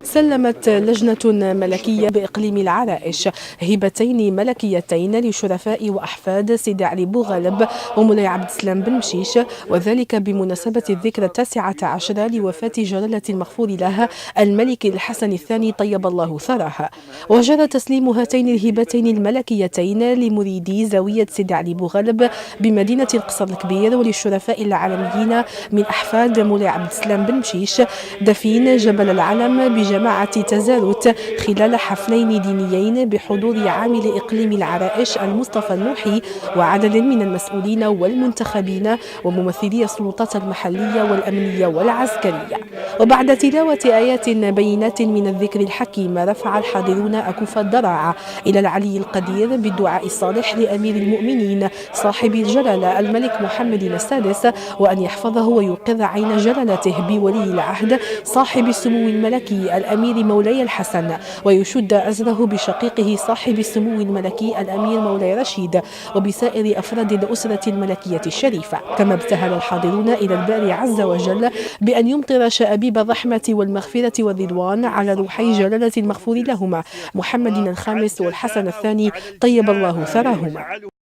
سلمت لجنة ملكية بإقليم العرائش هبتين ملكيتين لشرفاء وأحفاد سيدي علي بوغالب ومولاي عبد السلام بن مشيش، وذلك بمناسبة الذكرى 19 لوفاة جلالة المغفور له الملك الحسن الثاني طيب الله ثراه. وجرى تسليم هاتين الهبتين الملكيتين لمريدي زاوية سيدي علي بوغالب بمدينة القصر الكبير وللشرفاء العالميين من أحفاد مولاي عبد السلام بن مشيش دفين جبل العلم بجماعة تزاروت خلال حفلين دينيين بحضور عامل إقليم العرائش المصطفى النوحي وعدد من المسؤولين والمنتخبين وممثلي السلطات المحلية والأمنية والعسكرية. وبعد تلاوة آيات بينات من الذكر الحكيم رفع الحاضرون أكف الضراعة إلى العلي القدير بالدعاء الصالح لأمير المؤمنين صاحب الجلالة الملك محمد السادس، وأن يحفظه ويوقظ عين جلالته بولي العهد صاحب السمو الملكي الأمير مولاي الحسن، ويشد أزره بشقيقه صاحب السمو الملكي الأمير مولاي رشيد وبسائر أفراد الأسرة الملكية الشريفة. كما ابتهل الحاضرون إلى الباري عز وجل بأن يمطر شأبيب الرحمة والمغفرة والرضوان على روحي جلالة المغفور لهما محمد الخامس والحسن الثاني طيب الله ثراهما.